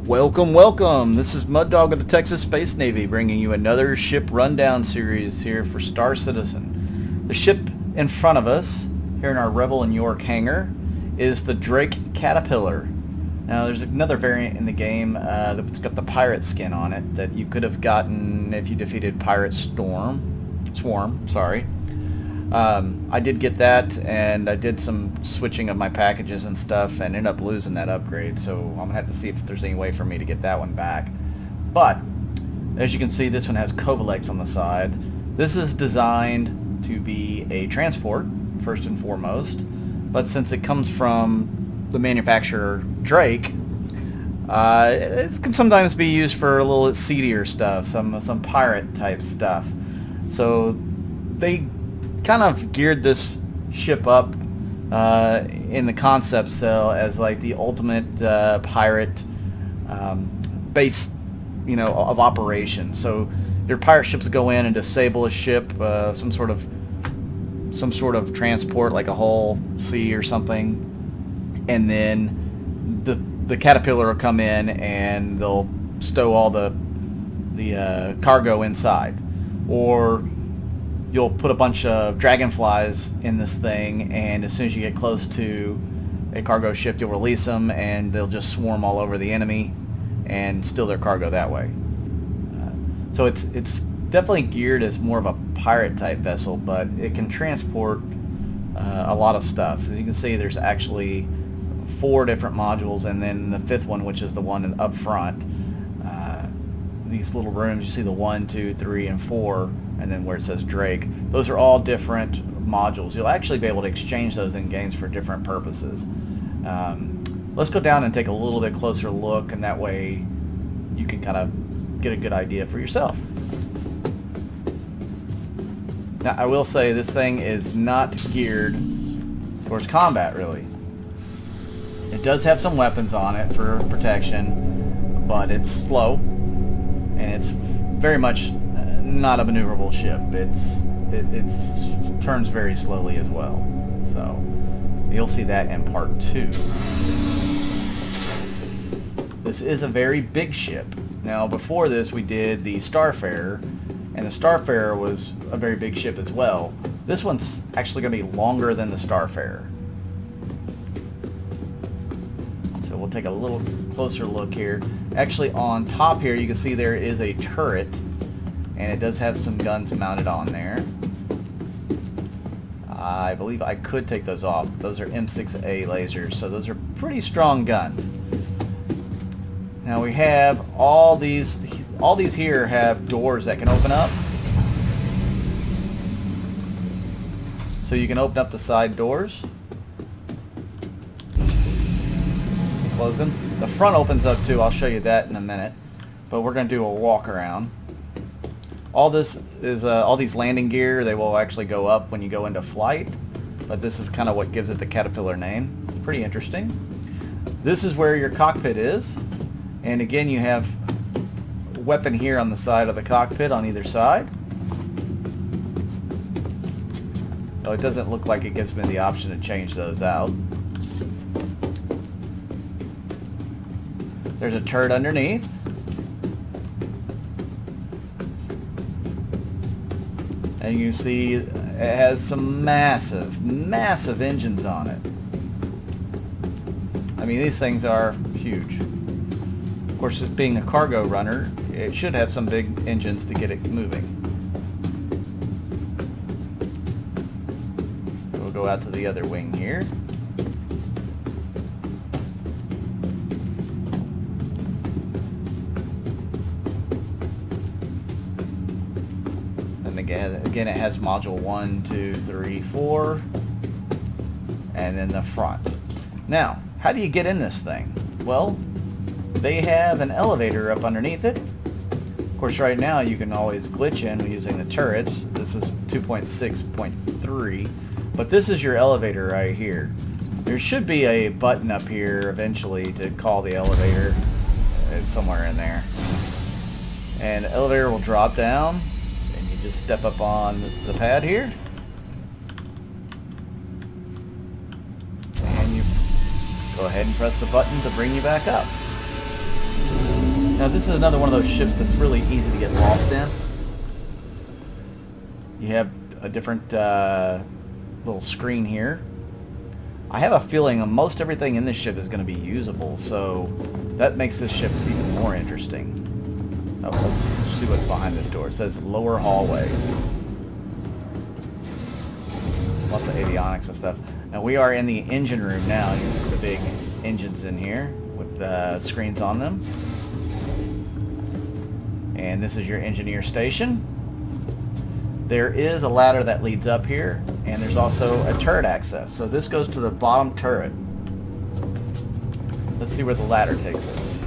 Welcome, welcome! This is Muddog of the Texas Space Navy bringing you another ship rundown series here for Star Citizen. The ship in front of us, here in our Rebel and York hangar, is the Drake Caterpillar. Now there's another variant in the game that's got the pirate skin on it that you could have gotten if you defeated Pirate Swarm, sorry. I did get that, and I did some switching of my packages and stuff and ended up losing that upgrade, so I'm going to have to see if there's any way for me to get that one back. But, as you can see, this one has Covalex on the side. This is designed to be a transport, first and foremost, but since it comes from the manufacturer Drake, it can sometimes be used for a little seedier stuff, some pirate type stuff. So they kind of geared this ship up in the concept cell as like the ultimate pirate base, of operation. So your pirate ships go in and disable a ship, some sort of transport like a hull C or something, and then the Caterpillar will come in and they'll stow all the cargo inside, or you'll put a bunch of dragonflies in this thing, and as soon as you get close to a cargo ship, you'll release them, and they'll just swarm all over the enemy and steal their cargo that way. So it's definitely geared as more of a pirate type vessel, but it can transport a lot of stuff. So you can see there's actually 4 different modules, and then the 5th one, which is the one up front. These little rooms, you see the 1, 2, 3, and 4, and then where it says Drake, those are all different modules. You'll actually be able to exchange those in games for different purposes. Let's go down and take a little bit closer look, and that way you can kind of get a good idea for yourself. Now, I will say this thing is not geared towards combat, really. It does have some weapons on it for protection, but it's slow, and it's very much not a maneuverable ship. It turns very slowly as well. So you'll see that in part 2. This is a very big ship. Now before this we did the Starfarer, and the Starfarer was a very big ship as well. This one's actually going to be longer than the Starfarer. So we'll take a little closer look here. Actually on top here you can see there is a turret, and it does have some guns mounted on there. I believe I could take those off. Those are M6A lasers, so those are pretty strong guns. Now we have all these here have doors that can open up. So you can open up the side doors. Close them. The front opens up too. I'll show you that in a minute. But we're going to do a walk around. All this is all these landing gear. They will actually go up when you go into flight, but this is kind of what gives it the Caterpillar name. It's pretty interesting. This is where your cockpit is, and again you have a weapon here on the side of the cockpit on either side. Oh, it doesn't look like it gives me the option to change those out. There's a turret underneath. And you see it has some massive engines on it. I mean, these things are huge. Of course, this being a cargo runner, it should have some big engines to get it moving. We'll go out to the other wing here. Again, it has module 1, 2, 3, 4, and then the front. Now, how do you get in this thing? Well, they have an elevator up underneath it. Of course, right now you can always glitch in using the turrets. This is 2.6.3, but this is your elevator right here. There should be a button up here eventually to call the elevator. It's somewhere in there. And the elevator will drop down. Just step up on the pad here, and you go ahead and press the button to bring you back up. Now this is another one of those ships that's really easy to get lost in. You have a different little screen here. I have a feeling most everything in this ship is going to be usable, so that makes this ship even more interesting. Oh, let's see what's behind this door. It says lower hallway. Lots of avionics and stuff. Now we are in the engine room now. You can see the big engines in here with screens on them. And this is your engineer station. There is a ladder that leads up here, and there's also a turret access. So this goes to the bottom turret. Let's see where the ladder takes us.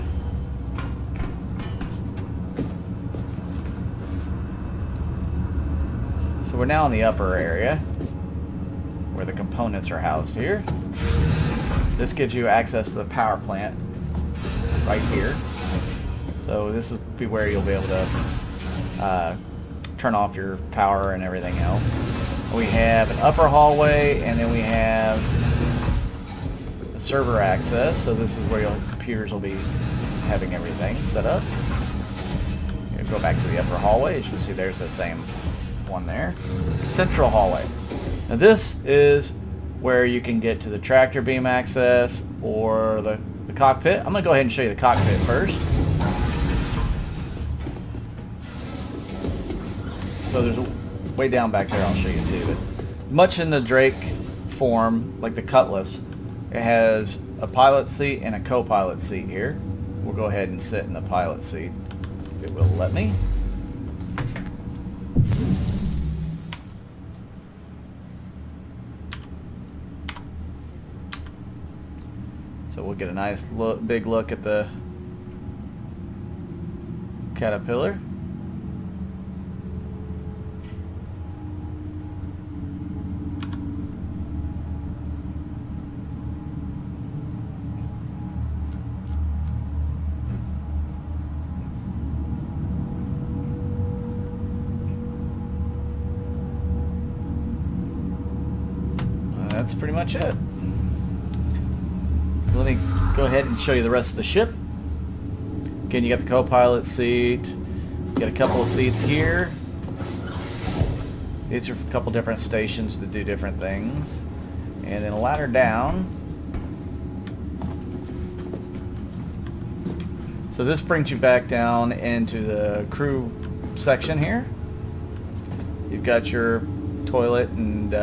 So we're now in the upper area where the components are housed here. This gives you access to the power plant right here. So this is where you'll be able to turn off your power and everything else. We have an upper hallway, and then we have the server access. So this is where your computers will be having everything set up. You go back to the upper hallway. As you can see, there's the same one there. Central hallway. Now this is where you can get to the tractor beam access or the cockpit. I'm going to go ahead and show you the cockpit first. So there's a way down back there, I'll show you too. But much in the Drake form, like the Cutlass, it has a pilot seat and a co-pilot seat here. We'll go ahead and sit in the pilot seat, if it will let me. So we'll get a nice big look at the Caterpillar. That's pretty much it. Let me go ahead and show you the rest of the ship. Again, you got the co-pilot seat. You got a couple of seats here. These are a couple different stations to do different things. And then a ladder down. So this brings you back down into the crew section here. You've got your toilet and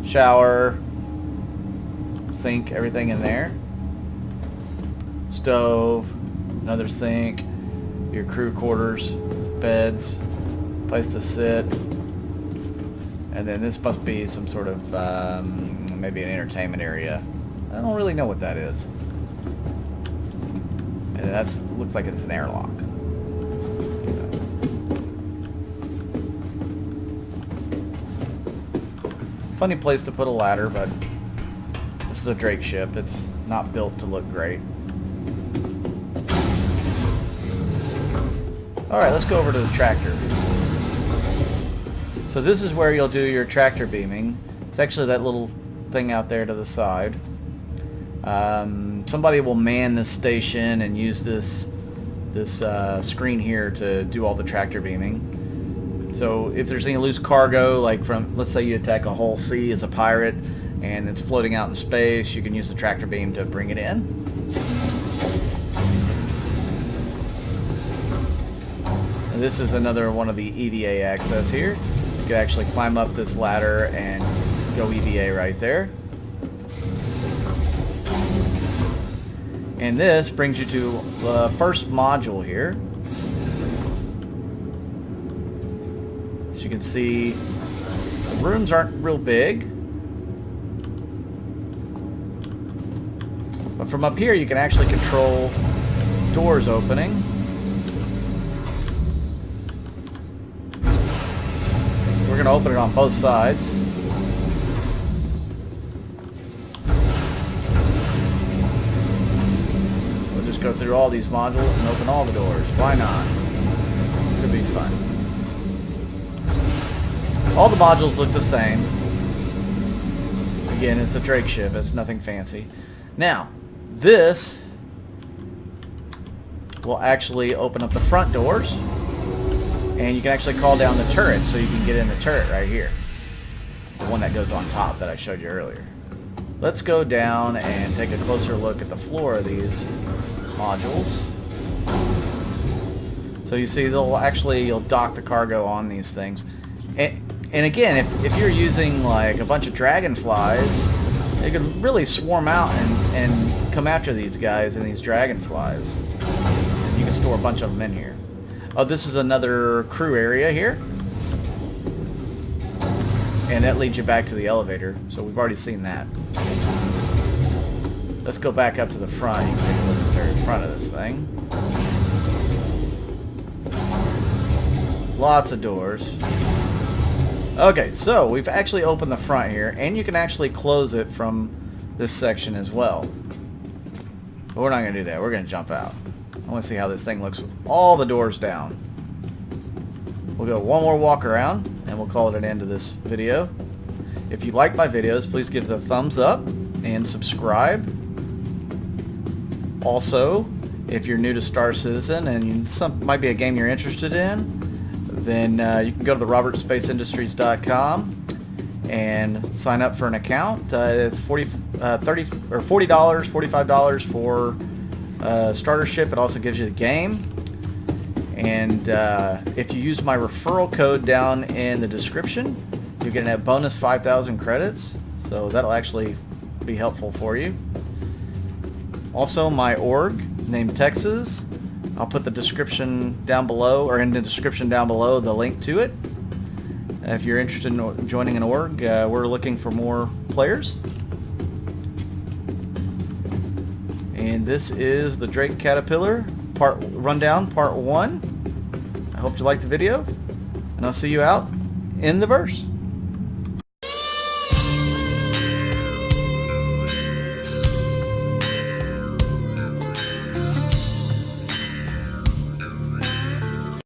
shower, sink, everything in there. Stove, another sink, your crew quarters, beds, place to sit, and then this must be some sort of maybe an entertainment area. I don't really know what that is. And that's looks like it's an airlock. Funny place to put a ladder, but this is a Drake ship. It's not built to look great. Alright, let's go over to the tractor. So this is where you'll do your tractor beaming. It's actually that little thing out there to the side. Somebody will man this station and use this screen here to do all the tractor beaming. So if there's any loose cargo, like from, let's say you attack a whole sea as a pirate and it's floating out in space, you can use the tractor beam to bring it in. And this is another one of the EVA access here. You can actually climb up this ladder and go EVA right there. And this brings you to the first module here. As you can see, the rooms aren't real big. But from up here you can actually control doors opening. We're going to open it on both sides. We'll just go through all these modules and open all the doors. Why not? Could be fun. All the modules look the same. Again, it's a Drake ship. It's nothing fancy. Now, this will actually open up the front doors, and you can actually call down the turret, so you can get in the turret right here, the one that goes on top that I showed you earlier. Let's go down and take a closer look at the floor of these modules. So you see you'll dock the cargo on these things. And again, if you're using like a bunch of dragonflies, they could really swarm out and come after these guys and these dragonflies. And you can store a bunch of them in here. Oh, this is another crew area here. And that leads you back to the elevator, so we've already seen that. Let's go back up to the front. You can take a look at the very front of this thing. Lots of doors. Okay, so we've actually opened the front here, and you can actually close it from this section as well. But we're not going to do that. We're going to jump out. I want to see how this thing looks with all the doors down. We'll go one more walk around, and we'll call it an end to this video. If you like my videos, please give it a thumbs up and subscribe. Also, if you're new to Star Citizen and might be a game you're interested in, then you can go to the robertspaceindustries.com and sign up for an account. It's $45 for starter ship. It also gives you the game. And if you use my referral code down in the description, you're going to have bonus 5,000 credits. So that'll actually be helpful for you. Also, my org named Texas. I'll put the description down below, or in the description down below, the link to it. If you're interested in joining an org, we're looking for more players. And this is the Drake Caterpillar rundown part 1. I hope you liked the video, and I'll see you out in the verse.